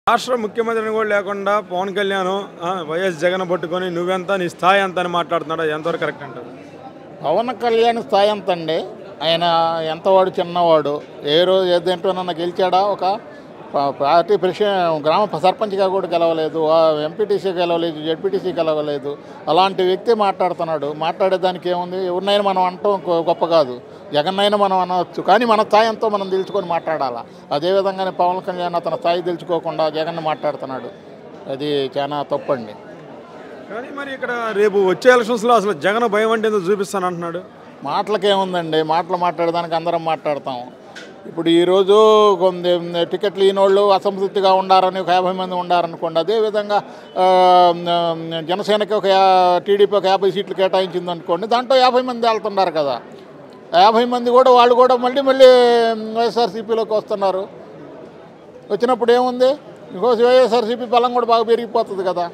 రాష్ట్ర ముఖ్యమంత్రిని కూడా లేకుండా పవన్ కళ్యాణ్ వైఎస్ జగన్ పట్టుకొని నువ్వెంత నీ స్థాయి ఎంత అని మాట్లాడుతున్నాడు. ఎంతవరకు కరెక్ట్ అంటారు? పవన్ కళ్యాణ్ స్థాయి ఎంత అండి? ఆయన ఎంతవాడు చిన్నవాడు. ఏ రోజు ఏదేంటోనన్నా గెలిచాడా? ఒక పార్టీ గ్రామ సర్పంచ్గా కూడా గెలవలేదు, ఎంపీటీసీ గెలవలేదు, జెడ్పీటీసీ గెలవలేదు. అలాంటి వ్యక్తి మాట్లాడుతున్నాడు. మాట్లాడేదానికి ఏముంది? ఎవరినైనా మనం అనటం గొప్ప కాదు, జగన్నైనా మనం అనవచ్చు. కానీ మన స్థాయి ఎంతో మనం తెలుసుకొని మాట్లాడాలా. అదేవిధంగానే పవన్ కళ్యాణ్ అతని స్థాయి తెలుసుకోకుండా జగన్ మాట్లాడుతున్నాడు. అది చాలా తప్పండి. కానీ మరి ఇక్కడ రేపు వచ్చే ఎలక్షన్స్లో అసలు జగన్ భయం అంటే ఎందుకు చూపిస్తాను అంటున్నాడు? మాటలకేముందండి, మాట్లాడేదానికి అందరం మాట్లాడతాం. ఇప్పుడు ఈరోజు కొన్ని టికెట్లు ఈనోళ్ళు అసంతృప్తిగా ఉండారని ఒక 50 మంది ఉండారనుకోండి. అదేవిధంగా జనసేనకి టీడీపీ ఒక 50 సీట్లు కేటాయించింది అనుకోండి. దాంట్లో 50 మంది వెళ్తున్నారు కదా. 50 మంది కూడా వాళ్ళు కూడా మళ్ళీ వైఎస్ఆర్సీపీలోకి వస్తున్నారు. వచ్చినప్పుడు ఏముంది? ఇంకోసం వైఎస్ఆర్సీపీ బలం కూడా బాగా పెరిగిపోతుంది కదా.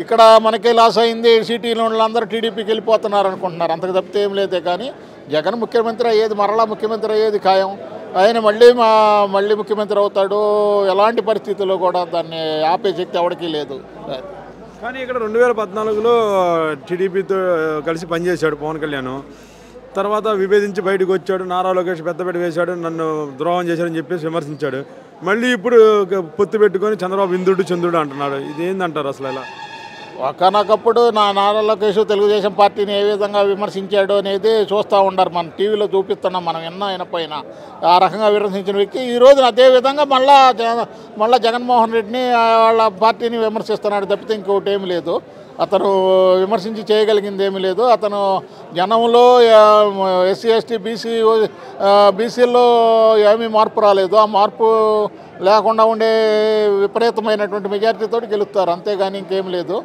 ఇక్కడ మనకే లాస్ అయింది, సిటీలో వాళ్ళందరూ టీడీపీకి వెళ్ళిపోతున్నారు అనుకుంటున్నారు. అంతకు తప్పితే ఏం లేదే. కానీ జగన్ ముఖ్యమంత్రి అయ్యేది, మరలా ముఖ్యమంత్రి అయ్యేది ఖాయం. ఆయన మళ్ళీ ముఖ్యమంత్రి అవుతాడు. ఎలాంటి పరిస్థితుల్లో కూడా దాన్ని ఆపే శక్తి ఎవరికీ లేదు. కానీ ఇక్కడ 2014లో టీడీపీతో కలిసి పనిచేశాడు పవన్ కళ్యాణ్. తర్వాత విభేదించి బయటకు వచ్చాడు. నారా లోకేష్ పెద్దపేట వేశాడు, నన్ను ద్రోహం చేశాడని చెప్పేసి విమర్శించాడు. మళ్ళీ ఇప్పుడు పొత్తు పెట్టుకొని చంద్రబాబు ఇంద్రుడు చంద్రుడు అంటున్నాడు. ఇది ఏందంటారు అసలు? ఇలా ఒకనొకప్పుడు నారా లోకేష్ తెలుగుదేశం పార్టీని ఏ విధంగా విమర్శించాడు అనేది చూస్తూ ఉండరు. మన టీవీలో చూపిస్తున్నాం, మనం ఎన్నో అయినపోయినా ఆ రకంగా విమర్శించిన వ్యక్తి ఈరోజు అదేవిధంగా మళ్ళా జగన్మోహన్ రెడ్డిని వాళ్ళ పార్టీని విమర్శిస్తున్నాడు తప్పితే ఇంకొకటి ఏమి లేదు. అతను విమర్శించి చేయగలిగింది ఏమీ లేదు. అతను జనంలో ఎస్సీ ఎస్టీ బీసీల్లో ఏమీ మార్పు రాలేదు. ఆ మార్పు లేకుండా ఉండే విపరీతమైనటువంటి మెజారిటీతో గెలుస్తారు, అంతేగాని ఇంకేం లేదు.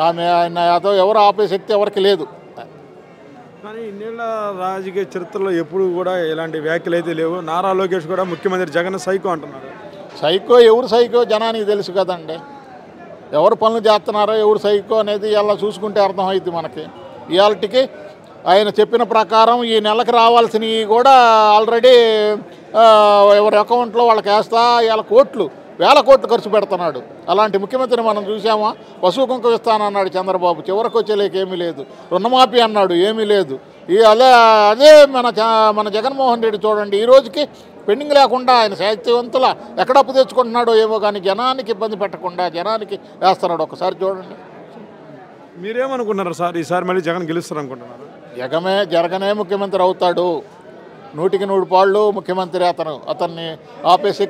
ఆయన ఎవరు ఆపే శక్తి ఎవరికి లేదు. కానీ ఇన్నేళ్ల రాజకీయ చరిత్రలో ఎప్పుడు కూడా ఇలాంటి వ్యాఖ్యలు అయితే లేవు. నారా లోకేష్ కూడా ముఖ్యమంత్రి జగన్ సైకో అంటున్నారు. ఎవరు సైకో జనానికి తెలుసు కదండి. ఎవరు పనులు చేస్తున్నారో ఎవరు సైకో అనేది ఇలా చూసుకుంటే అర్థమవుతుంది మనకి. ఇవాళకి ఆయన చెప్పిన ప్రకారం ఈ నెలకు రావాల్సినవి కూడా ఆల్రెడీ ఎవరి అకౌంట్లో వాళ్ళకి వేస్తా ఇవాళ వేల కోట్లు ఖర్చు పెడుతున్నాడు. అలాంటి ముఖ్యమంత్రిని మనం చూసామా? పశువు కుంకం ఇస్తానన్నాడు చంద్రబాబు, చివరికి వచ్చేలేక ఏమీ లేదు. రుణమాఫీ అన్నాడు, ఏమీ లేదు. అదే మన జగన్మోహన్ రెడ్డి చూడండి, ఈ రోజుకి పెండింగ్ లేకుండా ఆయన శక్తివంతుల ఎక్కడ అప్పు తెచ్చుకుంటున్నాడో ఏమో కానీ జనానికి ఇబ్బంది పెట్టకుండా జనానికి వేస్తున్నాడు. ఒకసారి చూడండి. మీరేమనుకున్నారు సార్? ఈసారి మళ్ళీ జగన్ గెలుస్తారు అనుకుంటున్నారు? జగనే ముఖ్యమంత్రి అవుతాడు. 100కి 100 పాళ్ళు ముఖ్యమంత్రి. అతన్ని ఆపే